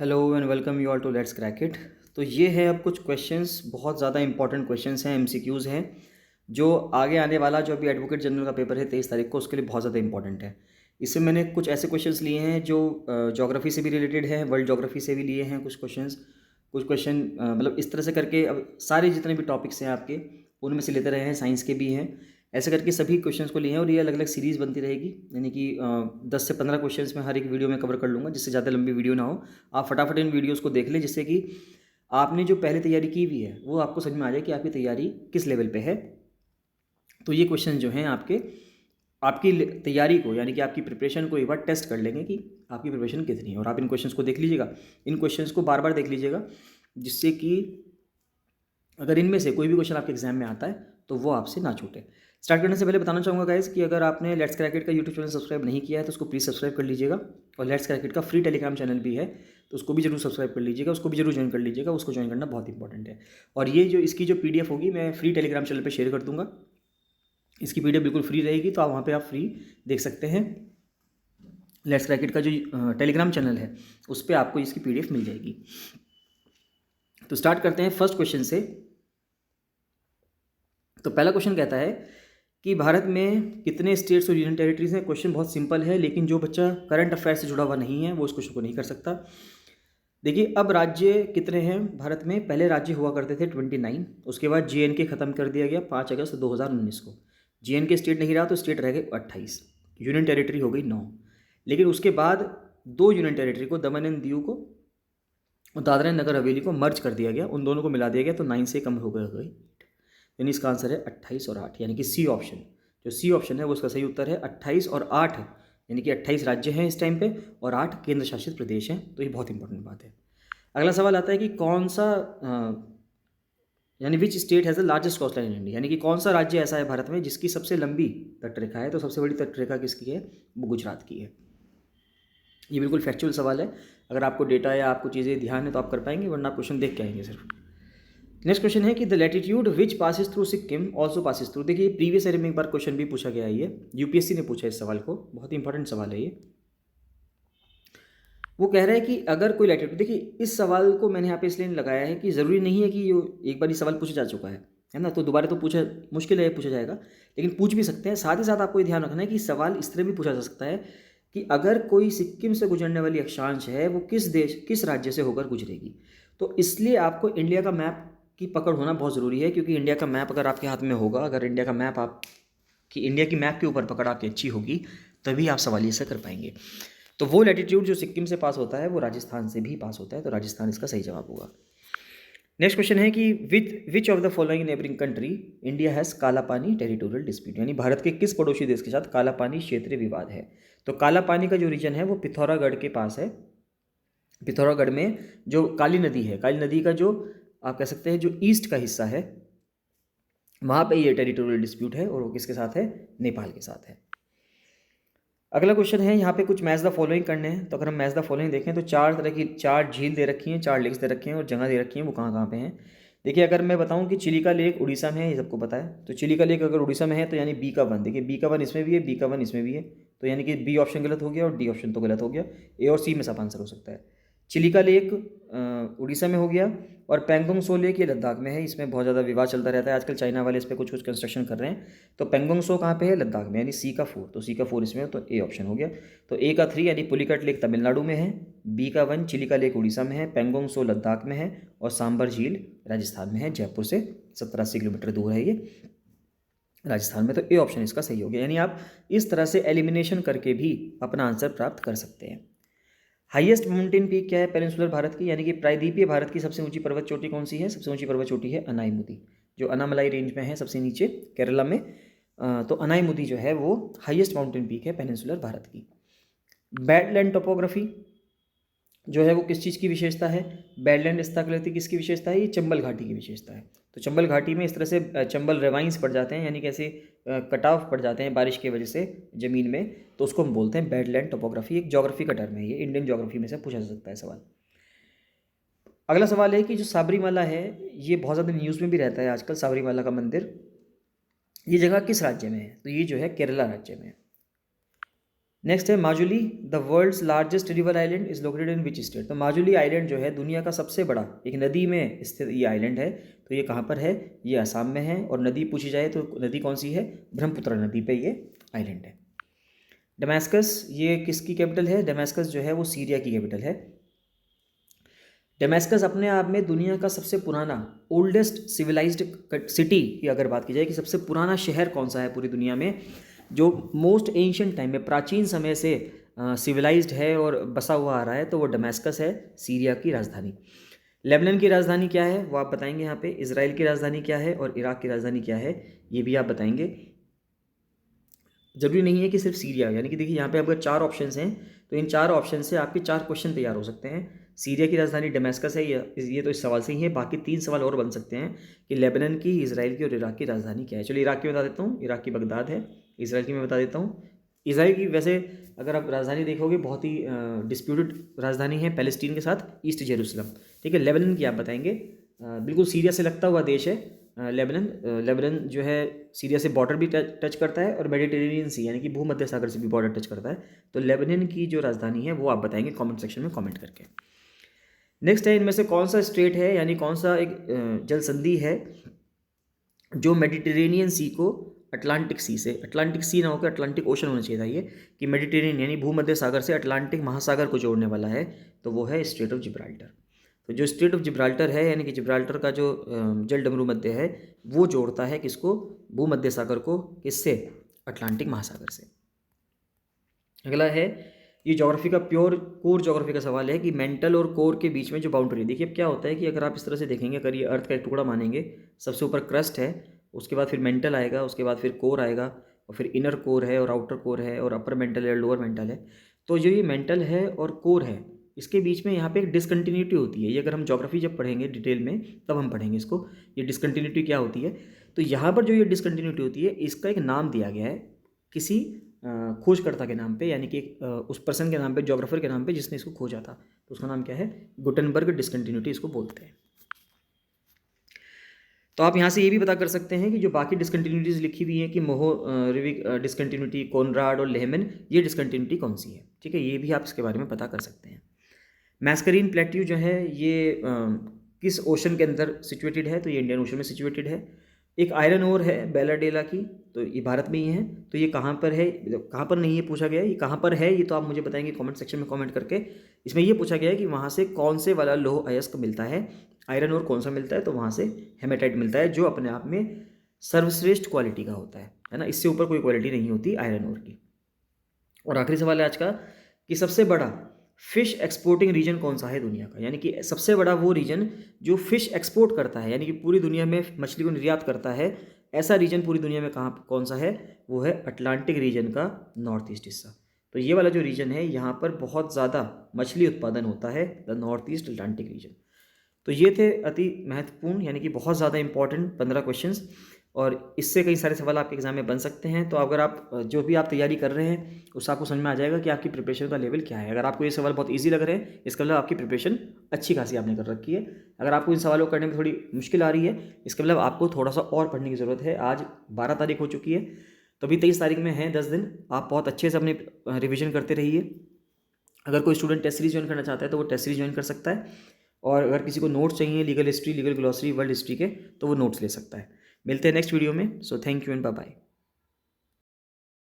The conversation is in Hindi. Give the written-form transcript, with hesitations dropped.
Hello and welcome you all to let's crack it. तो ये है अब कुछ क्वेश्चंस, बहुत ज़्यादा इंपॉर्टेंट क्वेश्चंस हैं, एमसीक्यूज़ हैं, जो आगे आने वाला जो अभी एडवोकेट जनरल का पेपर है 23 तारीख को, उसके लिए बहुत ज़्यादा इंपॉर्टेंट है। इसमें मैंने कुछ ऐसे क्वेश्चंस लिए हैं जो ज्योग्राफी से भी रिलेटेड है, वर्ल्ड ज्योग्राफी से भी लिए हैं कुछ क्वेश्चंस। कुछ क्वेश्चन मतलब इस तरह से करके अब सारे जितने भी टॉपिक्स हैं आपके, उनमें से लेते रहे हैं, साइंस के भी हैं। ऐसे करके सभी क्वेश्चंस को लिए हैं और ये अलग अलग सीरीज़ बनती रहेगी, यानी कि 10 से 15 क्वेश्चंस मैं हर एक वीडियो में कवर कर लूँगा, जिससे ज़्यादा लंबी वीडियो ना हो। आप फटाफट इन वीडियोस को देख लें, जिससे कि आपने जो पहले तैयारी की हुई है वो आपको समझ में आ जाए कि आपकी तैयारी किस लेवल पे है। तो ये क्वेश्चन जो हैं आपके, आपकी तैयारी को, यानी कि आपकी प्रिपरेशन को एक बार टेस्ट कर लेंगे कि आपकी प्रिपरेशन कितनी है। और आप इन क्वेश्चंस को देख लीजिएगा, इन क्वेश्चंस को बार बार देख लीजिएगा, जिससे कि अगर इनमें से कोई भी क्वेश्चन आपके एग्जाम में आता है तो वो आपसे ना छूटे। स्टार्ट करने से पहले बताना चाहूँगा गाइस कि अगर आपने लेट्स क्रैकेट का यूट्यूब चैनल सब्सक्राइब नहीं किया है तो उसको प्लीज़ सब्सक्राइब कर लीजिएगा। और लेट्स क्रैकेट का फ्री टेलीग्राम चैनल भी है, तो उसको भी जरूर सब्सक्राइब कर लीजिएगा, उसको भी जरूर ज्वाइन कर लीजिएगा। उसको ज्वाइन करना बहुत इंपॉर्टेंट है। और ये जो इसकी जो PDF होगी मैं फ्री टेलीग्राम चैनल पर शेयर कर दूँगा। इसकी PDF बिल्कुल फ्री रहेगी, तो आप वहाँ पर आप फ्री देख सकते हैं। लेट्स क्रैकेट का जो टेलीग्राम चैनल है उस पर आपको इसकी PDF मिल जाएगी। तो स्टार्ट करते हैं फर्स्ट क्वेश्चन से। तो पहला क्वेश्चन कहता है कि भारत में कितने स्टेट्स और यूनियन टेरिटरीज हैं। क्वेश्चन बहुत सिंपल है, लेकिन जो बच्चा करंट अफेयर से जुड़ा हुआ नहीं है वो इस क्वेश्चन को नहीं कर सकता। देखिए, अब राज्य कितने हैं भारत में। पहले राज्य हुआ करते थे 29, उसके बाद JNK ख़त्म कर दिया गया 5 अगस्त 2019 को। JNK स्टेट नहीं रहा तो स्टेट रह गए 28, यूनियन टेरिटरी हो गई 9। लेकिन उसके बाद 2 यूनियन टेरिटरी को, दमन एंड दीव को और दादरा एंड नगर हवेली को मर्ज कर दिया गया, उन दोनों को मिला दिया गया, तो 9 से कम हो गई। यानी इसका आंसर है 28 और 8, यानी कि सी ऑप्शन। जो सी ऑप्शन है वो उसका सही उत्तर है। 28 और 8, यानी कि 28 राज्य हैं इस टाइम पे और 8 केंद्र शासित प्रदेश हैं। तो ये बहुत इंपॉर्टेंट बात है। अगला सवाल आता है कि कौन सा यानी which state has the largest coast line in India, यानी कि कौन सा राज्य ऐसा है भारत में जिसकी सबसे लंबी तटरेखा है। तो सबसे बड़ी तटरेखा किसकी है, वो गुजरात की है। ये बिल्कुल फैक्चुअल सवाल है, अगर आपको डेटा या आपको चीज़ें ध्यान है तो आप कर पाएंगे, वरना आप क्वेश्चन देख के आएंगे सिर्फ। नेक्स्ट क्वेश्चन है कि the latitude which passes through Sikkim also passes through. देखिए, प्रीवियस ईयर में एक बार क्वेश्चन भी पूछा गया है, ये UPSC ने पूछा इस सवाल को, बहुत इंपॉर्टेंट सवाल है ये। वो कह रहा है कि अगर कोई लैटिट्यूड, देखिए इस सवाल को मैंने यहाँ पे इसलिए लगाया है कि ज़रूरी नहीं है कि ये एक बार ये सवाल पूछा जा चुका है ना, तो दोबारा तो पूछा मुश्किल है, पूछा जाएगा, लेकिन पूछ भी सकते हैं। साथ ही साथ आपको ये ध्यान रखना है कि सवाल इस तरह भी पूछा जा सकता है कि अगर कोई सिक्किम से गुजरने वाली अक्षांश है वो किस देश, किस राज्य से होकर गुजरेगी। तो इसलिए आपको इंडिया का मैप की पकड़ होना बहुत ज़रूरी है, क्योंकि इंडिया का मैप अगर आपके हाथ में होगा, अगर इंडिया का मैप आप कि इंडिया की मैप के ऊपर पकड़ आपकी अच्छी होगी, तभी आप सवाल से कर पाएंगे। तो वो लैटिट्यूड जो सिक्किम से पास होता है वो राजस्थान से भी पास होता है, तो राजस्थान इसका सही जवाब होगा। नेक्स्ट क्वेश्चन है कि which of the following neighbouring country India has काला पानी टेरिटोरियल डिस्प्यूट, यानी भारत के किस पड़ोसी देश के साथ काला पानी क्षेत्रीय विवाद है। तो काला पानी का जो रीजन है वो पिथौरागढ़ के पास है। पिथौरागढ़ में जो काली नदी है, काली नदी का जो आप कह सकते हैं जो ईस्ट का हिस्सा है, वहाँ पे ये टेरिटोरियल डिस्प्यूट है, और वो किसके साथ है, नेपाल के साथ है। अगला क्वेश्चन है, यहाँ पे कुछ मैच द फॉलोइंग करने हैं। तो अगर हम मैच द फॉलोइंग देखें तो 4 तरह की, 4 झील दे रखी हैं, 4 लेक्स दे रखे हैं और जगह दे रखी हैं, वो कहाँ कहाँ पे हैं। देखिए, अगर मैं बताऊँ कि चिलिका लेक उड़ीसा में है, ये सबको पता है, तो चिलिका लेक अगर उड़ीसा में है तो यानी B का 1, देखिए B का 1 इसमें भी है, B का 1 इसमें भी है, तो यानी कि B ऑप्शन गलत हो गया और D ऑप्शन तो गलत हो गया। A और C में सब आंसर हो सकता है। चिलिका लेक उड़ीसा में हो गया, और पेंगोंग सो लेक ये लद्दाख में है। इसमें बहुत ज़्यादा विवाद चलता रहता है आजकल, चाइना वाले इस पर कुछ कुछ कंस्ट्रक्शन कर रहे हैं। तो पेंगोंग सो कहाँ पे है, लद्दाख में, यानी C का 4, तो C का 4 इसमें हो, तो A ऑप्शन हो गया। तो A का 3 यानी पुलिकट लेक तमिलनाडु में है, B का 1 चिलिका लेक उड़ीसा में है, पेंगोंग सो लद्दाख में है, और सांबर झील राजस्थान में है, जयपुर से 70-80 किलोमीटर दूर है ये राजस्थान में। तो A ऑप्शन इसका सही हो गया। यानी आप इस तरह से एलिमिनेशन करके भी अपना आंसर प्राप्त कर सकते हैं। हाईएस्ट माउंटेन पीक क्या है पेनिनसुलर भारत की, यानी कि प्रायद्वीपीय भारत की सबसे ऊंची पर्वत चोटी कौन सी है। सबसे ऊंची पर्वत चोटी है अनाईमुदी, जो अनामलाई रेंज में है, सबसे नीचे केरला में। तो अनाईमुदी जो है वो हाईएस्ट माउंटेन पीक है पेनिनसुलर भारत की। बैडलैंड टोपोग्राफी जो है वो किस चीज़ की विशेषता है, बैडलैंड स्थाकृति किसकी विशेषता है, ये चंबल घाटी की विशेषता है। तो चंबल घाटी में इस तरह से चंबल रेवाइंस पड़ जाते हैं, यानी कैसे कटाव पड़ जाते हैं बारिश की वजह से ज़मीन में, तो उसको हम बोलते हैं बैडलैंड टोपोग्राफी। एक ज्योग्राफी का टर्म है ये, इंडियन ज्योग्राफी में से पूछा जा सकता है सवाल। अगला सवाल है कि जो साबरीमाला है, ये बहुत ज़्यादा न्यूज़ में भी रहता है आजकल, साबरीमाला का मंदिर, ये जगह किस राज्य में है। तो ये जो है केरला राज्य में है। नेक्स्ट है Majuli, the world's largest river island is located in which state. तो माजुली आइलैंड जो है दुनिया का सबसे बड़ा, एक नदी में स्थित ये आइलैंड है। तो ये कहाँ पर है? ये असम में है। और नदी पूछी जाए तो नदी कौन सी है? ब्रह्मपुत्र नदी पे ये आइलैंड है। डमास्कस, ये किसकी कैपिटल है? डमास्कस जो है वो सीरिया की कैपिटल है। डमास्कस अपने आप में दुनिया का सबसे पुराना, ओल्डेस्ट सिविलाइज्ड सिटी की अगर बात की जाए कि सबसे पुराना शहर कौन सा है पूरी दुनिया में, जो मोस्ट एंशियंट टाइम में, प्राचीन समय से सिविलाइज्ड है और बसा हुआ आ रहा है, तो वो डमास्कस है, सीरिया की राजधानी। लेबनान की राजधानी क्या है वो आप बताएंगे यहाँ पे। इजराइल की राजधानी क्या है और इराक की राजधानी क्या है ये भी आप बताएंगे। जरूरी नहीं है कि सिर्फ सीरिया, यानी कि देखिए यहाँ पे आपके 4 ऑप्शंस हैं, तो इन 4 ऑप्शन से आपके 4 क्वेश्चन तैयार हो सकते हैं। सीरिया की राजधानी डमास्कस है, ये तो इस सवाल से ही है। बाकी 3 सवाल और बन सकते हैं कि लेबनान की, इजराइल की और इराक की राजधानी क्या है। चलिए इराक की बता देता हूँ, इराक की बगदाद है। इजराइल की मैं बता देता हूँ, इजराइल की वैसे अगर आप राजधानी देखोगे बहुत ही डिस्प्यूटेड राजधानी है पैलेस्टीन के साथ, ईस्ट जेरूसलम। ठीक है, लेबनान की आप बताएंगे। बिल्कुल सीरिया से लगता हुआ देश है लेबनान। लेबनान जो है सीरिया से बॉर्डर भी टच करता है और मेडिटेरेनियन सी यानी कि भूमध्य सागर से भी बॉर्डर टच करता है। तो लेबनान की जो राजधानी है वो आप बताएंगे कमेंट सेक्शन में कमेंट करके। नेक्स्ट है, इनमें से कौन सा स्टेट है यानी कौन सा एक जल संधि है जो मेडिटेरेनियन सी को अटलांटिक सी से, अटलांटिक सी ना होकर अटलांटिक ओशन होना चाहिए था ये, कि मेडिटेरेनियन यानी भूमध्य सागर से अटलांटिक महासागर को जोड़ने वाला है, तो वो है स्ट्रेट ऑफ जिब्राल्टर। तो जो स्ट्रेट ऑफ जिब्राल्टर है यानी कि जिब्राल्टर का जो जल डमरू मध्य है वो जोड़ता है किसको? भूमध्य सागर को, किससे? अटलांटिक महासागर से। अगला है, ये ज्योग्राफी का प्योर कोर ज्योग्राफी का सवाल है कि मेंटल और कोर के बीच में जो बाउंड्री है। देखिए अब क्या होता है कि अगर आप इस तरह से देखेंगे, अगर ये अर्थ का एक टुकड़ा मानेंगे, सबसे ऊपर क्रस्ट है, उसके बाद फिर मेंटल आएगा, उसके बाद फिर कोर आएगा, और फिर इनर कोर है और आउटर कोर है और अपर मेंटल है, लोअर मेंटल है। तो जो ये मेंटल है और कोर है, इसके बीच में यहाँ पे एक डिसकंटिन्यूटी होती है। ये अगर हम ज्योग्राफी जब पढ़ेंगे डिटेल में तब हम पढ़ेंगे इसको, ये डिसकंटिन्यूटी क्या होती है। तो यहाँ पर जो ये डिसकंटिन्यूटी होती है इसका एक नाम दिया गया है किसी खोजकर्ता के नाम पे, यानी कि उस पर्सन के नाम पे, ज्योग्राफर के नाम पे जिसने इसको खोजा था। तो उसका नाम क्या है? गुटनबर्ग डिसकंटिन्यूटी इसको बोलते हैं। तो आप यहाँ से ये भी पता कर सकते हैं कि जो बाकी डिसकंटिन्यूटीज लिखी हुई हैं कि मोहोरिविक डिसकंटिन्यूटी, कोनराड और लेहमन, ये डिसकंटिन्यूटी कौन सी है। ठीक है, ये भी आप इसके बारे में पता कर सकते हैं। मैस्करीन प्लेट्यू जो है ये किस ओशन के अंदर सिचुएटेड है? तो ये इंडियन ओशन में सिचुएटेड है। एक आयरन ओर है बेलाडेला की, तो ये भारत में ही है। तो ये कहाँ पर है, कहाँ पर नहीं है पूछा गया है, ये कहाँ पर है ये तो आप मुझे बताएंगे कमेंट सेक्शन में कमेंट करके। इसमें ये पूछा गया है कि वहाँ से कौन से वाला लौह अयस्क मिलता है, आयरन ओर कौन सा मिलता है, तो वहाँ से हेमेटाइट मिलता है, जो अपने आप में सर्वश्रेष्ठ क्वालिटी का होता है ना। इससे ऊपर कोई क्वालिटी नहीं होती आयरन ओर की। और आखिरी सवाल है आज का कि सबसे बड़ा फिश एक्सपोर्टिंग रीजन कौन सा है दुनिया का, यानी कि सबसे बड़ा वो रीजन जो फिश एक्सपोर्ट करता है, यानी कि पूरी दुनिया में मछली को निर्यात करता है, ऐसा रीजन पूरी दुनिया में कहाँ कौन सा है? वो है अटलांटिक रीजन का नॉर्थ ईस्ट हिस्सा। तो ये वाला जो रीजन है यहाँ पर बहुत ज़्यादा मछली उत्पादन होता है, the North East Atlantic region. तो ये थे अति महत्वपूर्ण यानी कि बहुत ज़्यादा इंपॉर्टेंट 15 क्वेश्चंस, और इससे कई सारे सवाल आपके एग्जाम में बन सकते हैं। तो अगर आप जो भी आप तैयारी कर रहे हैं उससे आपको समझ में आ जाएगा कि आपकी प्रिपरेशन का लेवल क्या है। अगर आपको ये सवाल बहुत इजी लग रहे हैं इसका मतलब आपकी प्रिपरेशन अच्छी खासी आपने कर रखी है। अगर आपको इन सवालों को करने में थोड़ी मुश्किल आ रही है इसका मतलब आपको थोड़ा सा और पढ़ने की ज़रूरत है। आज 12 तारीख हो चुकी है, तो अभी 23 तारीख में है 10 दिन। आप बहुत अच्छे से अपने रिविजन करते रहिए। अगर कोई स्टूडेंट टेस्ट सीरीज ज्वाइन करना चाहता है तो वो टेस्ट सीरीज ज्वाइन कर सकता है, और अगर किसी को नोट्स चाहिए legal history, legal glossary, world history के, तो वो नोट्स ले सकता है। मिलते हैं नेक्स्ट वीडियो में। So thank you and bye bye.